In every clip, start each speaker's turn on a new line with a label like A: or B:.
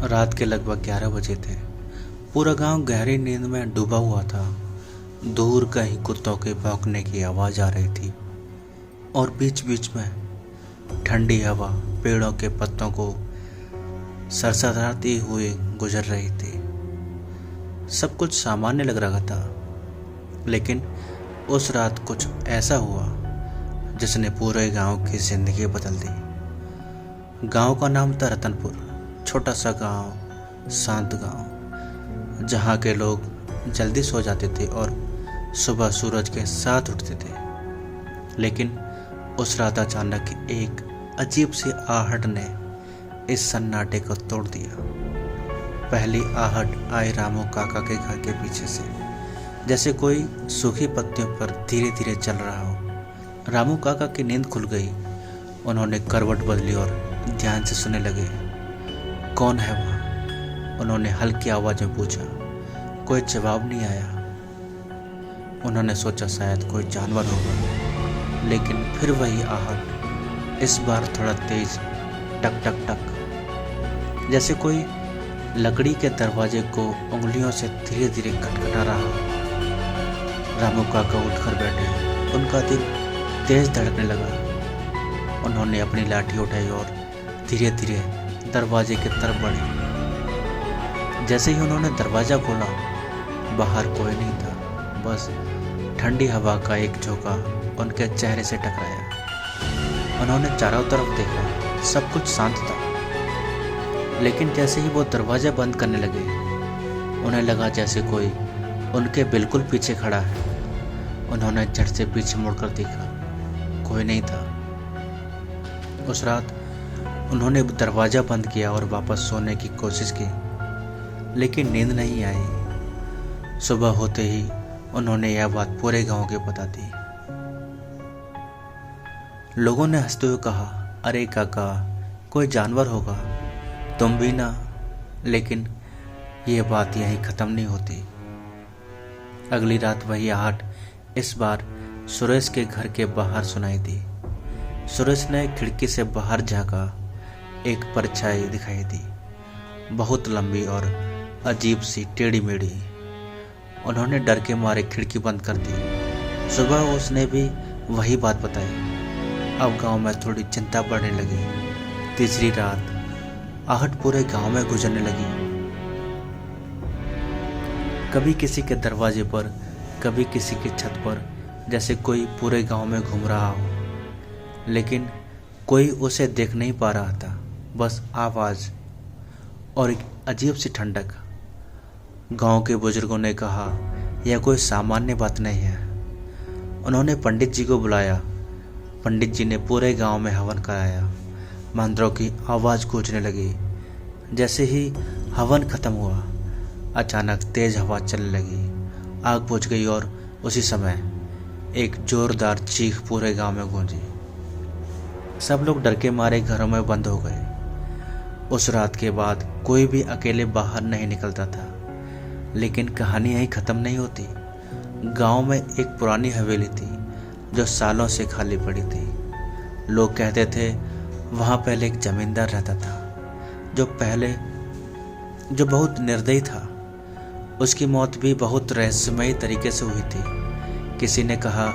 A: रात के लगभग 11 बजे थे। पूरा गांव गहरी नींद में डूबा हुआ था। दूर कहीं कुत्तों के भौंकने की आवाज आ रही थी और बीच बीच में ठंडी हवा पेड़ों के पत्तों को सरसराती हुई गुजर रही थी। सब कुछ सामान्य लग रहा था, लेकिन उस रात कुछ ऐसा हुआ जिसने पूरे गांव की जिंदगी बदल दी। गांव का नाम था रतनपुर। छोटा सा गांव, शांत गांव, जहां के लोग जल्दी सो जाते थे और सुबह सूरज के साथ उठते थे। लेकिन उस रात अचानक एक अजीब सी आहट ने इस सन्नाटे को तोड़ दिया। पहली आहट आई रामू काका के घर के पीछे से, जैसे कोई सूखी पत्तियों पर धीरे धीरे चल रहा हो। रामू काका की नींद खुल गई। उन्होंने करवट बदली और ध्यान से सुनने लगे। कौन है वहाँ? उन्होंने हल्की आवाज में पूछा। कोई जवाब नहीं आया। उन्होंने सोचा शायद कोई जानवर होगा, लेकिन फिर वही आहट, इस बार थोड़ा तेज, टक टक टक, जैसे कोई लकड़ी के दरवाजे को उंगलियों से धीरे धीरे खटखटा रहा हो। रामू काका उठकर बैठे। उनका दिल तेज धड़कने लगा। उन्होंने अपनी लाठी उठाई और धीरे धीरे दरवाजे की तरफ बढ़े। जैसे ही उन्होंने दरवाजा खोला, बाहर कोई नहीं था, बस ठंडी हवा का एक झोंका उनके चेहरे से टकराया। उन्होंने चारों तरफ देखा, सब कुछ शांत था। लेकिन जैसे ही वो दरवाजा बंद करने लगे, उन्हें लगा जैसे कोई उनके बिल्कुल पीछे खड़ा है। उन्होंने झट से पीछे मुड़कर देखा, कोई नहीं था। उस रात उन्होंने दरवाजा बंद किया और वापस सोने की कोशिश की, लेकिन नींद नहीं आई। सुबह होते ही उन्होंने यह बात पूरे गांव के बता दी। लोगों ने हंसते हुए कहा, अरे काका, कोई जानवर होगा, तुम भी ना। लेकिन यह बात यहीं खत्म नहीं होती। अगली रात वही आहट इस बार सुरेश के घर के बाहर सुनाई दी। सुरेश ने खिड़की से बाहर झांका। एक परछाई दिखाई दी, बहुत लंबी और अजीब सी टेढ़ी मेढ़ी। उन्होंने डर के मारे खिड़की बंद कर दी। सुबह उसने भी वही बात बताई। अब गांव में थोड़ी चिंता बढ़ने लगी। तीसरी रात आहट पूरे गांव में गुजरने लगी। कभी किसी के दरवाजे पर, कभी किसी की छत पर, जैसे कोई पूरे गांव में घूम रहा हो, लेकिन कोई उसे देख नहीं पा रहा था। बस आवाज और एक अजीब सी ठंडक। गांव के बुजुर्गों ने कहा, यह कोई सामान्य बात नहीं है। उन्होंने पंडित जी को बुलाया। पंडित जी ने पूरे गांव में हवन कराया। मंत्रों की आवाज गूंजने लगी। जैसे ही हवन खत्म हुआ, अचानक तेज हवा चलने लगी। आग बुझ गई और उसी समय एक जोरदार चीख पूरे गांव में गूंजी। सब लोग डर के मारे घरों में बंद हो गए। उस रात के बाद कोई भी अकेले बाहर नहीं निकलता था। लेकिन कहानी यहीं खत्म नहीं होती। गांव में एक पुरानी हवेली थी जो सालों से खाली पड़ी थी। लोग कहते थे वहां पहले एक जमींदार रहता था जो बहुत निर्दयी था। उसकी मौत भी बहुत रहस्यमयी तरीके से हुई थी। किसी ने कहा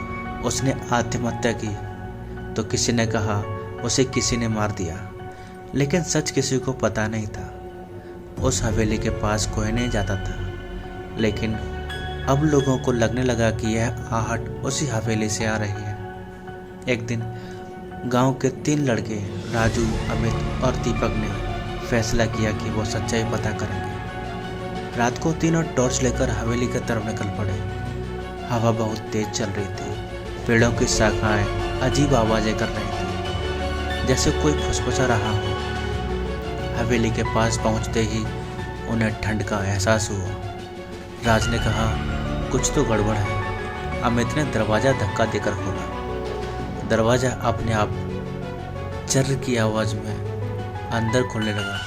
A: उसने आत्महत्या की, तो किसी ने कहा उसे किसी ने मार दिया। लेकिन सच किसी को पता नहीं था। उस हवेली के पास कोई नहीं जाता था। लेकिन अब लोगों को लगने लगा कि यह आहट उसी हवेली से आ रही है। एक दिन गांव के 3 लड़के, राजू, अमित और दीपक ने फैसला किया कि वो सच्चाई पता करेंगे। रात को तीनों टॉर्च लेकर हवेली की तरफ निकल पड़े। हवा बहुत तेज चल रही थी। पेड़ों की शाखाएं अजीब आवाजें कर रही थी, जैसे कोई फुसफुसा रहा हो। हवेली के पास पहुंचते ही उन्हें ठंड का एहसास हुआ। राज ने कहा, कुछ तो गड़बड़ है। अमित ने दरवाजा धक्का देकर खोला। दरवाजा अपने आप चर्र की आवाज में अंदर खुलने लगा।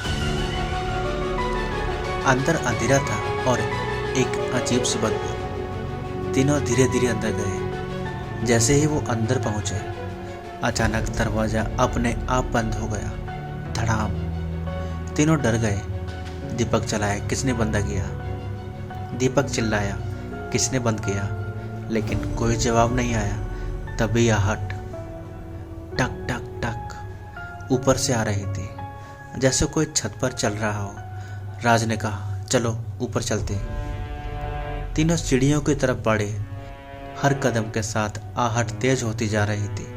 A: अंदर अंधेरा था और एक अजीब सी बदबू। तीनों धीरे धीरे अंदर गए। जैसे ही वो अंदर पहुंचे, अचानक दरवाजा अपने आप बंद हो गया। धड़ाम। तीनों डर गए। दीपक चलाया, किसने बंद किया? दीपक चिल्लाया, किसने बंद किया? लेकिन कोई जवाब नहीं आया। तभी आहट टक टक टक ऊपर से आ रही थी, जैसे कोई छत पर चल रहा हो। राज ने कहा, चलो ऊपर चलते। तीनों सीढ़ियों की तरफ बढ़े। हर कदम के साथ आहट तेज होती जा रही थी,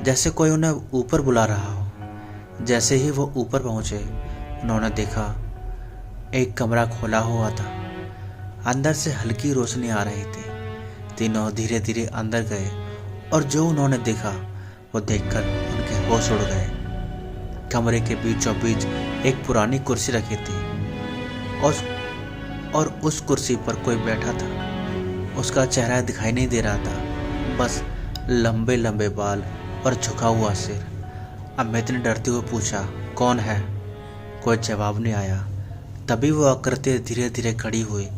A: जैसे कोई उन्हें ऊपर बुला रहा हो। जैसे ही वो ऊपर पहुंचे, उन्होंने देखा एक कमरा खोला हुआ था। अंदर से हल्की रोशनी आ रही थी। तीनों धीरे धीरे अंदर गए और जो उन्होंने देखा वो देखकर उनके होश उड़ गए। कमरे के बीचों बीच एक पुरानी कुर्सी रखी थी और उस कुर्सी पर कोई बैठा था। उसका चेहरा दिखाई नहीं दे रहा था, बस लंबे लंबे बाल और झुका हुआ सिर। अमित ने डरते हुए पूछा, कौन है? कोई जवाब नहीं आया। तभी वो आकृति धीरे धीरे खड़ी हुई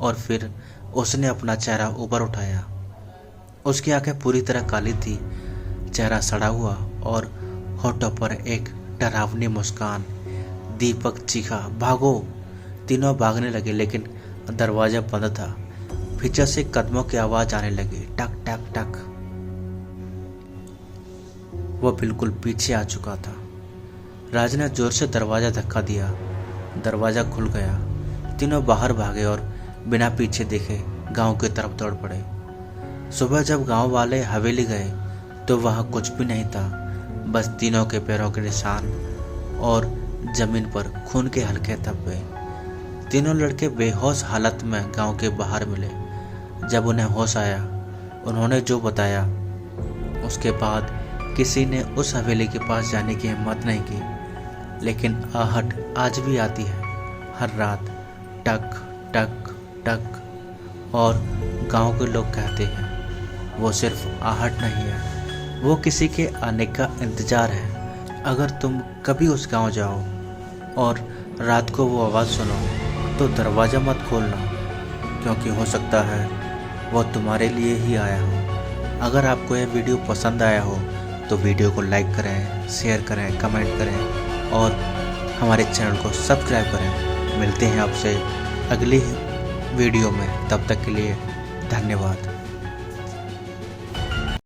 A: और फिर उसने अपना चेहरा ऊपर उठाया। उसकी आंखें पूरी तरह काली थी, चेहरा सड़ा हुआ और होठों पर एक डरावनी मुस्कान। दीपक चीखा, भागो! तीनों भागने लगे, लेकिन दरवाजा बंद था। पीछे से कदमों की आवाज आने लगी, टक टक टक। वो बिल्कुल पीछे आ चुका था। राज ने जोर से दरवाजा धक्का दिया। दरवाजा खुल गया। तीनों बाहर भागे और बिना पीछे देखे गांव की तरफ दौड़ पड़े। सुबह जब गांव वाले हवेली गए तो वहां कुछ भी नहीं था, बस तीनों के पैरों के निशान और जमीन पर खून के हल्के धब्बे। तीनों लड़के बेहोश हालत में गांव के बाहर मिले। जब उन्हें होश आया, उन्होंने जो बताया, उसके बाद किसी ने उस हवेली के पास जाने की हिम्मत नहीं की। लेकिन आहट आज भी आती है, हर रात, टक टक टक। और गांव के लोग कहते हैं वो सिर्फ आहट नहीं है, वो किसी के आने का इंतजार है। अगर तुम कभी उस गांव जाओ और रात को वो आवाज़ सुनो तो दरवाज़ा मत खोलना, क्योंकि हो सकता है वो तुम्हारे लिए ही आया हो। अगर आपको यह वीडियो पसंद आया हो तो वीडियो को लाइक करें, शेयर करें, कमेंट करें और हमारे चैनल को सब्सक्राइब करें। मिलते हैं आपसे अगली वीडियो में, तब तक के लिए धन्यवाद।